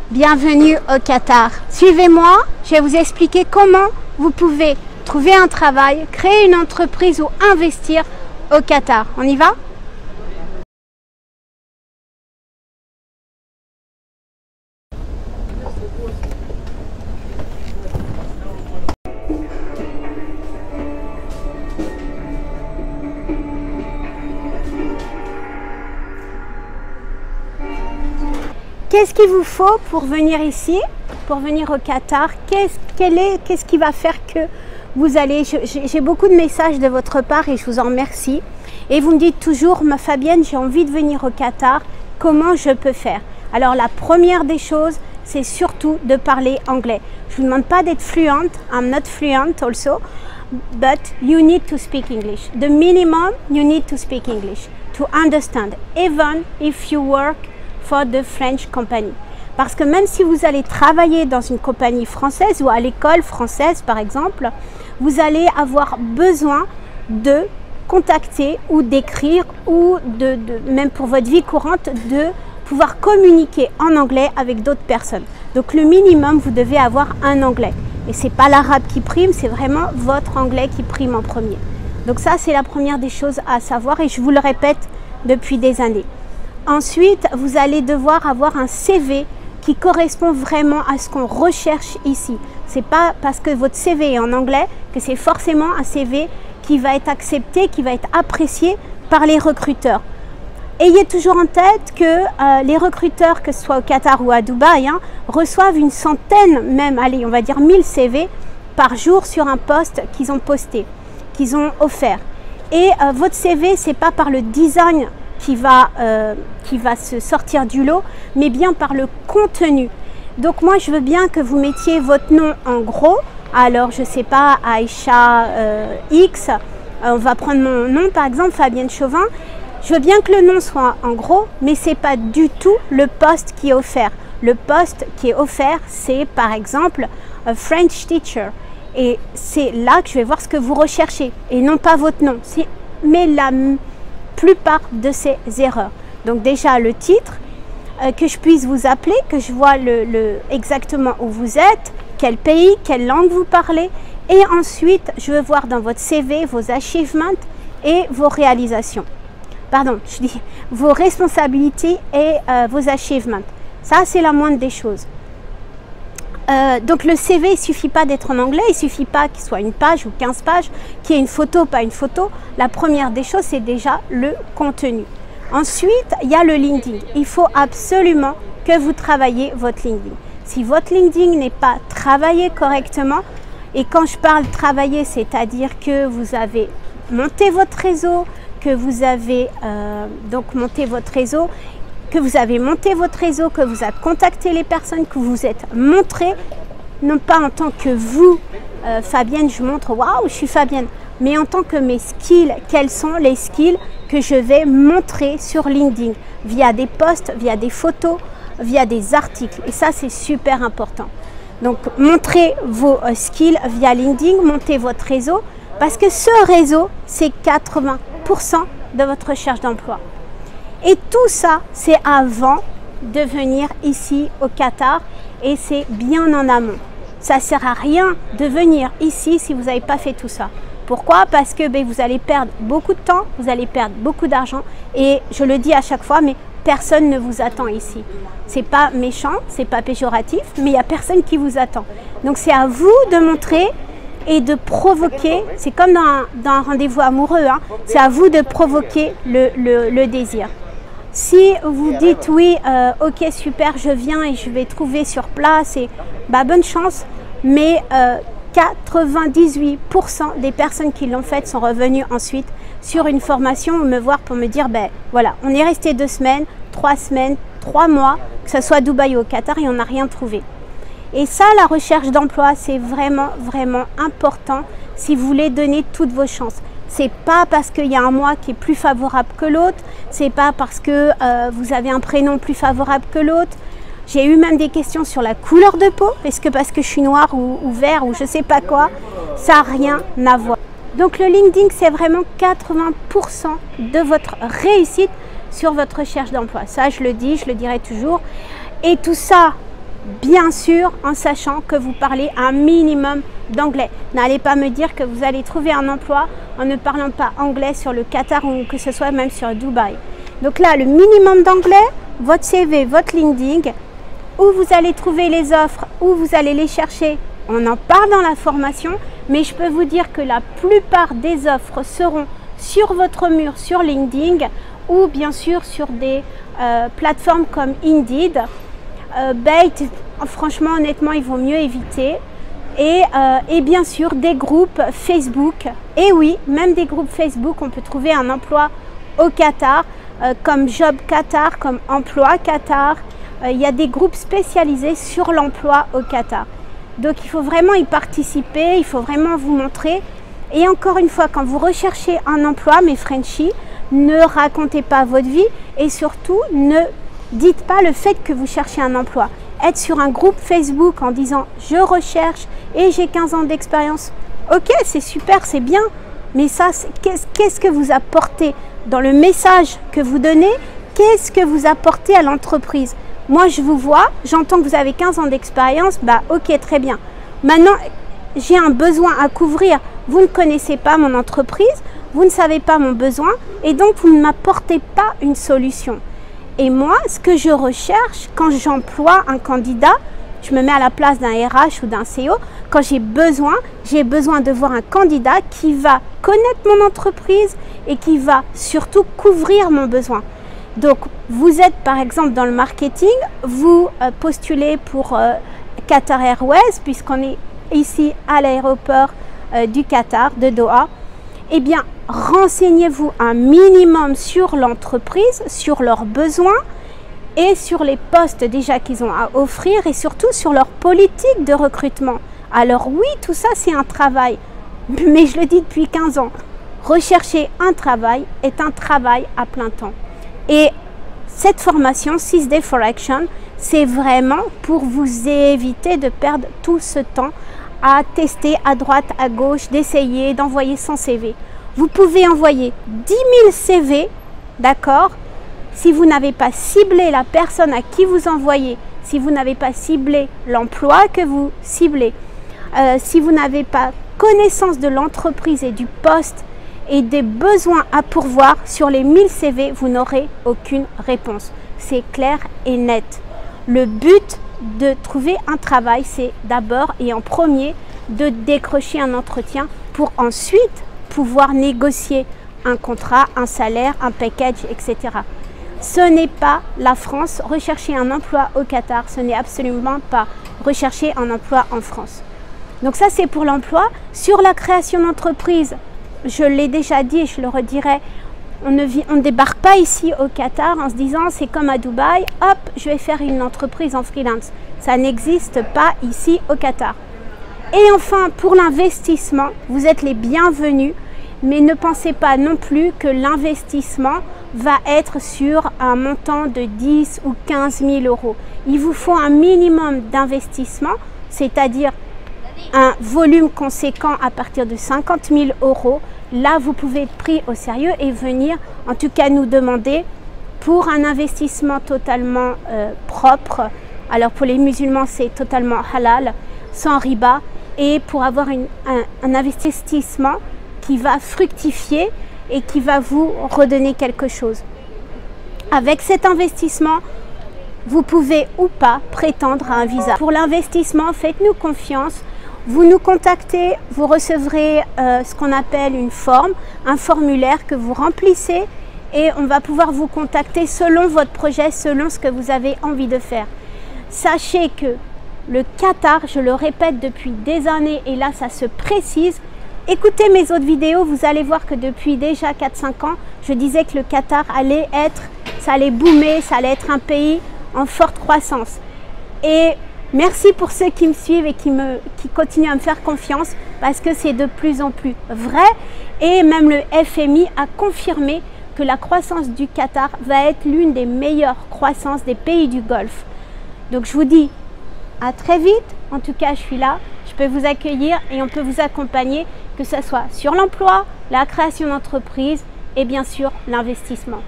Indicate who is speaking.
Speaker 1: Bienvenue au Qatar. Suivez-moi, je vais vous expliquer comment vous pouvez trouver un travail, créer une entreprise ou investir au Qatar. On y va? Qu'est-ce qu'il vous faut pour venir ici, pour venir au Qatar? Qu'est-ce qui va faire que vous allez... J'ai beaucoup de messages de votre part et je vous en remercie. Et vous me dites toujours, ma Fabienne, j'ai envie de venir au Qatar, comment je peux faire? Alors la première des choses, c'est surtout de parler anglais. Je ne vous demande pas d'être fluent, I'm not fluent also, but you need to speak English. The minimum, you need to speak English, to understand, even if you work for the French company. Parce que même si vous allez travailler dans une compagnie française ou à l'école française par exemple, vous allez avoir besoin de contacter ou d'écrire ou même pour votre vie courante, de pouvoir communiquer en anglais avec d'autres personnes. Donc le minimum, vous devez avoir un anglais. Et c'est pas l'arabe qui prime, c'est vraiment votre anglais qui prime en premier. Donc ça, c'est la première des choses à savoir et je vous le répète depuis des années. Ensuite, vous allez devoir avoir un CV qui correspond vraiment à ce qu'on recherche ici. C'est pas parce que votre CV est en anglais que c'est forcément un CV qui va être accepté, qui va être apprécié par les recruteurs. Ayez toujours en tête que les recruteurs, que ce soit au Qatar ou à Dubaï, reçoivent une centaine, même, allez, on va dire 1000 CV par jour sur un poste qu'ils ont posté, qu'ils ont offert. Et votre CV, c'est pas par le design qui va se sortir du lot, mais bien par le contenu. Donc moi, je veux bien que vous mettiez votre nom en gros. Alors, je sais pas, Aïcha X, on va prendre mon nom, par exemple, Fabienne Chauvin. Je veux bien que le nom soit en gros, mais ce n'est pas du tout le poste qui est offert. Le poste qui est offert, c'est par exemple French teacher. Et c'est là que je vais voir ce que vous recherchez, et non pas votre nom. Mais la plupart de ces erreurs. Donc déjà le titre, que je puisse vous appeler, que je vois exactement où vous êtes, quel pays, quelle langue vous parlez. Et ensuite, je veux voir dans votre CV vos achievements et vos réalisations. Pardon, je dis vos responsabilités et vos achievements. Ça, c'est la moindre des choses. Donc le CV, il ne suffit pas d'être en anglais, il ne suffit pas qu'il soit une page ou 15 pages, qu'il y ait une photo, pas une photo. La première des choses, c'est déjà le contenu. Ensuite, il y a le LinkedIn. Il faut absolument que vous travaillez votre LinkedIn. Si votre LinkedIn n'est pas travaillé correctement, et quand je parle travailler, c'est-à-dire que vous avez monté votre réseau, que vous avez monté votre réseau, que vous avez contacté les personnes, que vous êtes montré, non pas en tant que vous, Fabienne, je montre, waouh, je suis Fabienne, mais en tant que mes skills, quels sont les skills que je vais montrer sur LinkedIn, via des posts, via des photos, via des articles. Et ça, c'est super important. Donc, montrez vos skills via LinkedIn, montez votre réseau, parce que ce réseau, c'est 80% de votre recherche d'emploi. Et tout ça, c'est avant de venir ici au Qatar et c'est bien en amont. Ça ne sert à rien de venir ici si vous n'avez pas fait tout ça. Pourquoi? Parce que vous allez perdre beaucoup de temps, vous allez perdre beaucoup d'argent et je le dis à chaque fois, mais personne ne vous attend ici. C'est pas méchant, c'est pas péjoratif, mais il n'y a personne qui vous attend. Donc c'est à vous de montrer et de provoquer, c'est comme dans un rendez-vous amoureux, c'est à vous de provoquer le désir. Si vous dites oui, ok super, je viens et je vais trouver sur place, et bonne chance, mais 98% des personnes qui l'ont fait sont revenues ensuite sur une formation ou me voir pour me dire voilà, on est resté 2 semaines, 3 semaines, 3 mois, que ce soit à Dubaï ou au Qatar, et on n'a rien trouvé. Et ça, la recherche d'emploi, c'est vraiment, vraiment important si vous voulez donner toutes vos chances. C'est pas parce qu'il y a un mois qui est plus favorable que l'autre, c'est pas parce que vous avez un prénom plus favorable que l'autre. J'ai eu même des questions sur la couleur de peau, est-ce que parce que je suis noire ou vert ou je sais pas quoi, ça n'a rien à voir. Donc le LinkedIn, c'est vraiment 80% de votre réussite sur votre recherche d'emploi. Ça, je le dis, je le dirai toujours. Et tout ça, bien sûr en sachant que vous parlez un minimum d'anglais. N'allez pas me dire que vous allez trouver un emploi en ne parlant pas anglais sur le Qatar ou que ce soit même sur Dubaï. Donc là, le minimum d'anglais, votre CV, votre LinkedIn, où vous allez trouver les offres, où vous allez les chercher, on en parle dans la formation, mais je peux vous dire que la plupart des offres seront sur votre mur, sur LinkedIn, ou bien sûr sur des plateformes comme Indeed. Bait, franchement, honnêtement, il vaut mieux éviter. Et bien sûr, des groupes Facebook. Et oui, même des groupes Facebook, on peut trouver un emploi au Qatar, comme Job Qatar, comme Emploi Qatar. Il y a des groupes spécialisés sur l'emploi au Qatar. Donc, il faut vraiment y participer, il faut vraiment vous montrer. Et encore une fois, quand vous recherchez un emploi, mes Frenchies, ne racontez pas votre vie et surtout, ne dites pas le fait que vous cherchez un emploi. Être sur un groupe Facebook en disant « je recherche et j'ai 15 ans d'expérience ». Ok, c'est super, c'est bien, mais ça, qu'est-ce que vous apportez dans le message que vous donnez? Qu'est-ce que vous apportez à l'entreprise? Moi, je vous vois, j'entends que vous avez 15 ans d'expérience, bah ok, très bien. Maintenant, j'ai un besoin à couvrir. Vous ne connaissez pas mon entreprise, vous ne savez pas mon besoin et donc vous ne m'apportez pas une solution. Et moi, ce que je recherche quand j'emploie un candidat, je me mets à la place d'un RH ou d'un CEO, quand j'ai besoin de voir un candidat qui va connaître mon entreprise et qui va surtout couvrir mon besoin. Donc, vous êtes par exemple dans le marketing, vous postulez pour Qatar Airways, puisqu'on est ici à l'aéroport du Qatar, de Doha. Eh bien, renseignez-vous un minimum sur l'entreprise, sur leurs besoins et sur les postes déjà qu'ils ont à offrir et surtout sur leur politique de recrutement. Alors oui, tout ça c'est un travail, mais je le dis depuis 15 ans. Rechercher un travail est un travail à plein temps. Et cette formation 6 Days for Action, c'est vraiment pour vous éviter de perdre tout ce temps à tester à droite, à gauche, d'essayer, d'envoyer son CV. Vous pouvez envoyer 10 000 CV, d'accord? Si vous n'avez pas ciblé la personne à qui vous envoyez, si vous n'avez pas ciblé l'emploi que vous ciblez, si vous n'avez pas connaissance de l'entreprise et du poste et des besoins à pourvoir sur les 1000 CV, vous n'aurez aucune réponse. C'est clair et net. Le but de trouver un travail, c'est d'abord et en premier de décrocher un entretien pour ensuite pouvoir négocier un contrat, un salaire, un package, etc. Ce n'est pas la France. Rechercher un emploi au Qatar, ce n'est absolument pas rechercher un emploi en France. Donc ça, c'est pour l'emploi. Sur la création d'entreprise, je l'ai déjà dit et je le redirai, on ne débarque pas ici au Qatar en se disant c'est comme à Dubaï, hop, je vais faire une entreprise en freelance. Ça n'existe pas ici au Qatar. Et enfin, pour l'investissement, vous êtes les bienvenus, mais ne pensez pas non plus que l'investissement va être sur un montant de 10 ou 15 000 euros. Il vous faut un minimum d'investissement, c'est-à-dire un volume conséquent à partir de 50 000 euros. Là, vous pouvez être pris au sérieux et venir, en tout cas, nous demander pour un investissement totalement propre. Alors, pour les musulmans, c'est totalement halal, sans riba. Et pour avoir un investissement qui va fructifier et qui va vous redonner quelque chose. Avec cet investissement, vous pouvez ou pas prétendre à un visa. Pour l'investissement, faites-nous confiance. Vous nous contactez, vous recevrez ce qu'on appelle une forme, un formulaire que vous remplissez et on va pouvoir vous contacter selon votre projet, selon ce que vous avez envie de faire. Sachez que le Qatar, je le répète depuis des années et là ça se précise. Écoutez mes autres vidéos, vous allez voir que depuis déjà 4-5 ans, je disais que le Qatar allait être, ça allait boomer, ça allait être un pays en forte croissance. Et merci pour ceux qui me suivent et qui continuent à me faire confiance parce que c'est de plus en plus vrai. Et même le FMI a confirmé que la croissance du Qatar va être l'une des meilleures croissances des pays du Golfe. Donc je vous dis à très vite. En tout cas, je suis là. Je peux vous accueillir et on peut vous accompagner, que ce soit sur l'emploi, la création d'entreprise et bien sûr l'investissement.